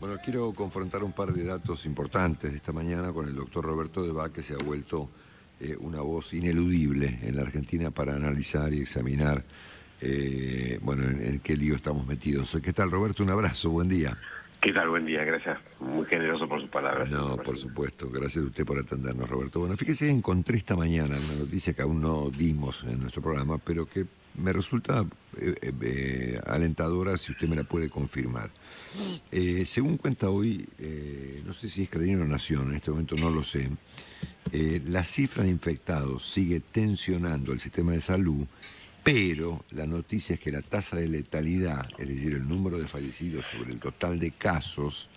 Bueno, quiero confrontar un par de datos importantes de esta mañana con el doctor Roberto Debat, que se ha vuelto una voz ineludible en la Argentina para analizar y examinar en qué lío estamos metidos. ¿Qué tal, Roberto? Un abrazo, buen día. ¿Qué tal? Buen día, gracias. Muy generoso por sus palabras. No, por supuesto. Gracias a usted por atendernos, Roberto. Bueno, fíjese, encontré esta mañana una noticia que aún no dimos en nuestro programa, pero que me resulta alentadora si usted me la puede confirmar. Según cuenta hoy, no sé si es Clarín o Nación, en este momento no lo sé, la cifra de infectados sigue tensionando el sistema de salud, pero la noticia es que la tasa de letalidad, es decir, el número de fallecidos sobre el total de casos,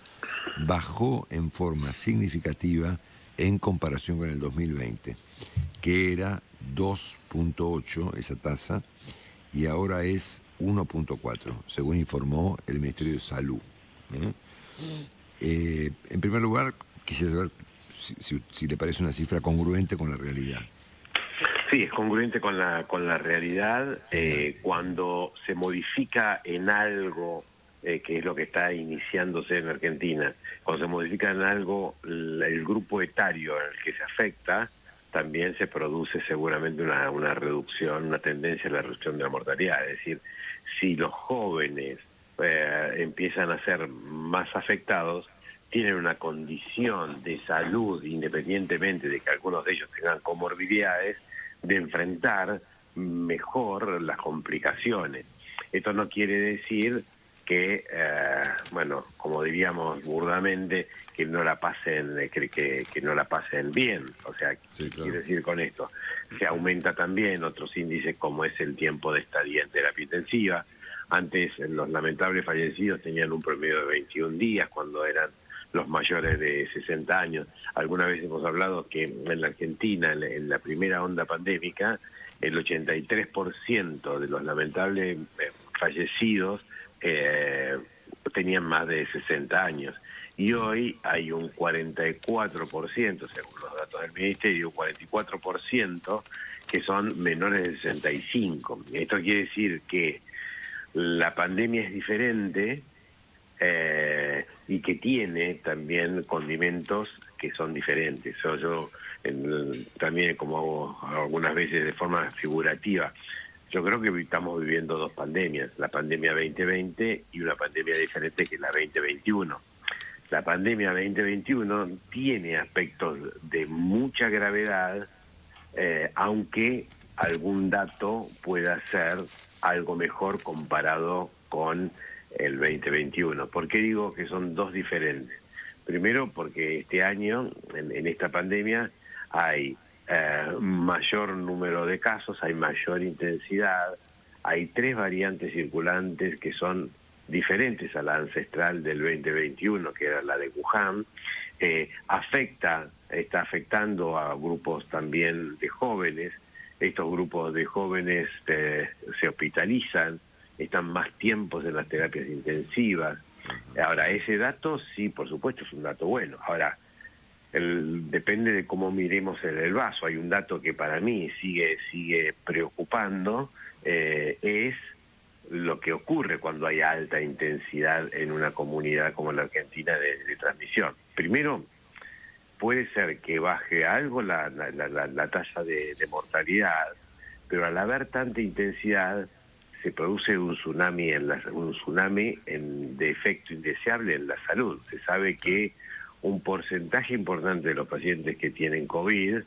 bajó en forma significativa en comparación con el 2020, que era 2.8 esa tasa, y ahora es 1.4, según informó el Ministerio de Salud. En primer lugar, quisiera saber si le parece una cifra congruente con la realidad. Sí, es congruente con la realidad. Cuando se modifica en algo, que es lo que está iniciándose en Argentina, cuando se modifica en algo el grupo etario en el que se afecta, también se produce seguramente una reducción, una tendencia a la reducción de la mortalidad. Es decir, si los jóvenes empiezan a ser más afectados, tienen una condición de salud, independientemente de que algunos de ellos tengan comorbilidades, de enfrentar mejor las complicaciones. Esto no quiere decir que, como diríamos burdamente, que no la pasen, que no la pasen bien. O sea, sí, claro. Quiere decir con esto, se aumenta también otros índices como es el tiempo de estadía en terapia intensiva. Antes los lamentables fallecidos tenían un promedio de 21 días cuando eran los mayores de 60 años. Alguna vez hemos hablado que en la Argentina, en la primera onda pandémica, el 83% de los lamentables fallecidos tenían más de 60 años. Y hoy hay un 44%, según los datos del Ministerio, un 44% que son menores de 65. Esto quiere decir que la pandemia es diferente y que tiene también condimentos que son diferentes. Yo también, como hago algunas veces de forma figurativa, yo creo que estamos viviendo dos pandemias, la pandemia 2020 y una pandemia diferente que es la 2021. La pandemia 2021 tiene aspectos de mucha gravedad, aunque algún dato pueda ser algo mejor comparado con el 2021. ¿Por qué digo que son dos diferentes? Primero, porque este año, en esta pandemia, hay mayor número de casos, hay mayor intensidad, hay 3 variantes circulantes que son diferentes a la ancestral del 2021, que era la de Wuhan. Está afectando a grupos también de jóvenes. Estos grupos de jóvenes se hospitalizan, están más tiempos en las terapias intensivas. Ahora, ese dato sí, por supuesto, es un dato bueno. Ahora, depende de cómo miremos el vaso. Hay un dato que para mí sigue preocupando, es lo que ocurre cuando hay alta intensidad en una comunidad como la Argentina de transmisión. Primero, puede ser que baje algo la tasa de mortalidad, pero al haber tanta intensidad se produce un tsunami de efecto indeseable en la salud. Se sabe que un porcentaje importante de los pacientes que tienen COVID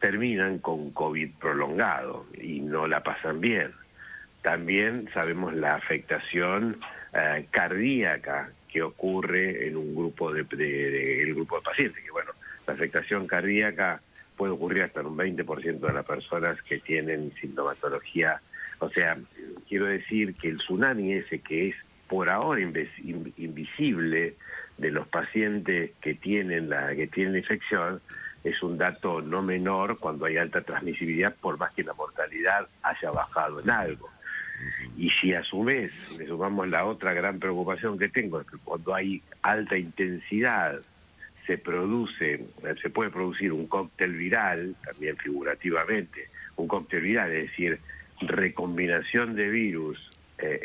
terminan con COVID prolongado y no la pasan bien. También sabemos la afectación cardíaca que ocurre en un grupo el grupo de pacientes, que bueno, la afectación cardíaca puede ocurrir hasta en un 20% de las personas que tienen sintomatología. O sea, quiero decir que el tsunami ese que es por ahora invisible de los pacientes que tienen la infección es un dato no menor cuando hay alta transmisibilidad, por más que la mortalidad haya bajado en algo. Y si a su vez le sumamos la otra gran preocupación que tengo, es que cuando hay alta intensidad se puede producir un cóctel viral, también figurativamente, un cóctel viral, es decir, recombinación de virus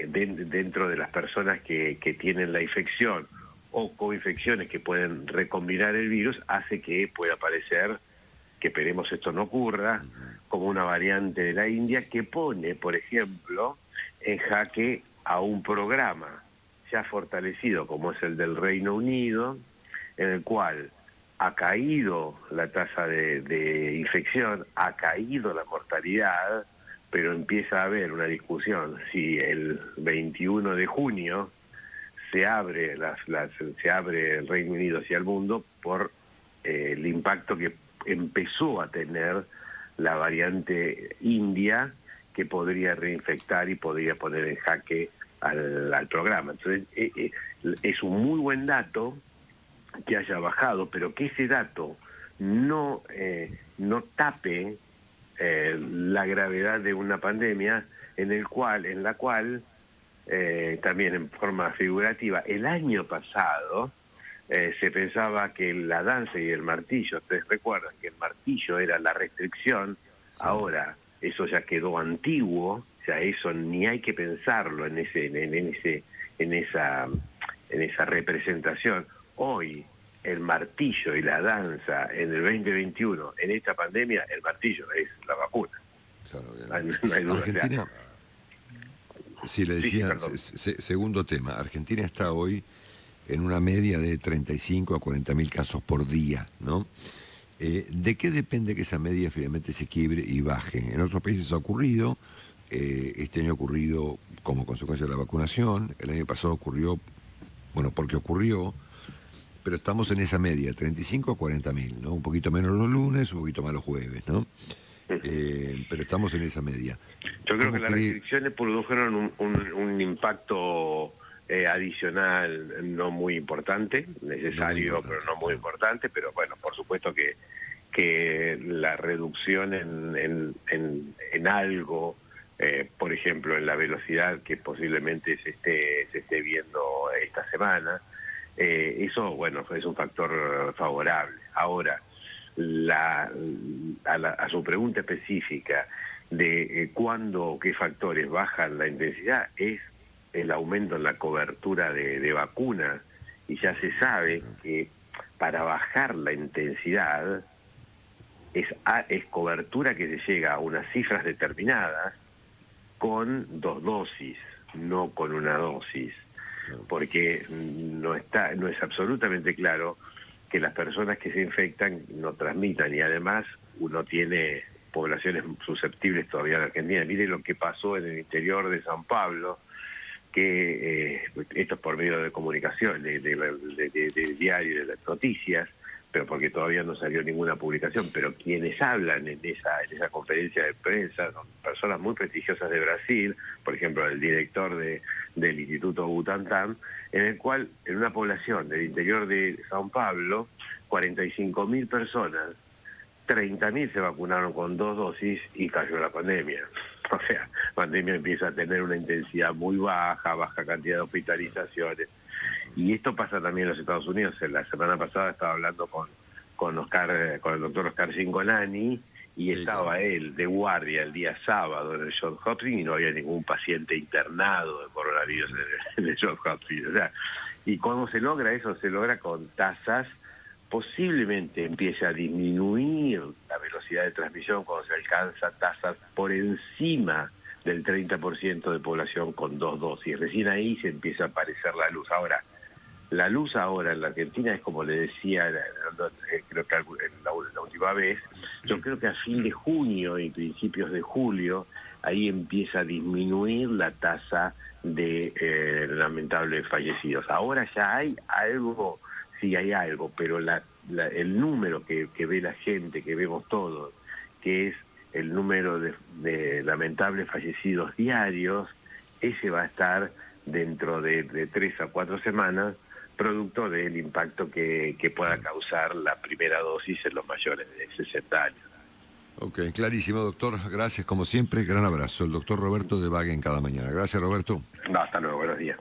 dentro de las personas que tienen la infección o coinfecciones que pueden recombinar el virus, hace que pueda aparecer, que esperemos esto no ocurra, como una variante de la India que pone, por ejemplo, en jaque a un programa ya fortalecido como es el del Reino Unido, en el cual ha caído la tasa de infección, ha caído la mortalidad, pero empieza a haber una discusión si el 21 de junio se abre se abre el Reino Unido hacia el mundo por el impacto que empezó a tener la variante india, que podría reinfectar y podría poner en jaque al programa. Entonces, es un muy buen dato que haya bajado, pero que ese dato no tape la gravedad de una pandemia en la cual también en forma figurativa, el año pasado se pensaba que la danza y el martillo, ustedes recuerdan que el martillo era la restricción, sí. Ahora eso ya quedó antiguo, o sea, eso ni hay que pensarlo en esa representación. Hoy el martillo y la danza en el 2021, en esta pandemia, el martillo es la vacuna. Claro, no hay duda. Argentina, sí, le decía, segundo tema, Argentina está hoy en una media de 35 a 40 mil casos por día, ¿no? ¿De qué depende que esa media finalmente se quiebre y baje? En otros países ha ocurrido, este año ha ocurrido como consecuencia de la vacunación, el año pasado ocurrió, bueno, porque ocurrió, pero estamos en esa media, 35 a 40 mil, ¿no? Un poquito menos los lunes, un poquito más los jueves, ¿no? Pero estamos en esa media. Yo creo que las restricciones produjeron un impacto adicional no muy importante, necesario, pero no muy importante, pero bueno, por supuesto que la reducción en algo, por ejemplo, en la velocidad que posiblemente se esté viendo esta semana, eso, bueno, es un factor favorable. Ahora, a su pregunta específica de cuándo o qué factores bajan la intensidad, es el aumento en la cobertura de vacunas, y ya se sabe que para bajar la intensidad es cobertura que se llega a unas cifras determinadas con 2 dosis, no con una dosis, porque no es absolutamente claro que las personas que se infectan no transmitan, y además uno tiene poblaciones susceptibles todavía en Argentina. Mire lo que pasó en el interior de San Pablo, que esto es por medio de comunicación, de diario, de las noticias, pero porque todavía no salió ninguna publicación, pero quienes hablan en esa conferencia de prensa son personas muy prestigiosas de Brasil, por ejemplo el director del Instituto Butantan, en el cual en una población del interior de San Pablo, 45.000 personas, 30.000 se vacunaron con 2 dosis y cayó la pandemia. O sea, la pandemia empieza a tener una intensidad muy baja cantidad de hospitalizaciones. Y esto pasa también en los Estados Unidos. La semana pasada estaba hablando con el doctor Oscar Cincolani, y estaba él de guardia el día sábado en el Johns Hopkins y no había ningún paciente internado de coronavirus en el Johns Hopkins. O sea, y cuando se logra eso, se logra con tasas, posiblemente empiece a disminuir la velocidad de transmisión cuando se alcanza tasas por encima del 30% de población con 2 dosis. Recién ahí se empieza a aparecer la luz. Ahora, la luz ahora en la Argentina es como le decía, creo que la última vez, yo creo que a fin de junio y principios de julio, ahí empieza a disminuir la tasa de lamentables fallecidos. Ahora ya hay algo, sí hay algo, pero el número que ve la gente, que vemos todos, que es el número de lamentables fallecidos diarios, ese va a estar dentro de 3 a 4 semanas, producto del impacto que pueda causar la primera dosis en los mayores de 60 años. Ok, clarísimo, doctor. Gracias, como siempre. Gran abrazo. El doctor Roberto de Baguen cada mañana. Gracias, Roberto. No, hasta luego. Buenos días.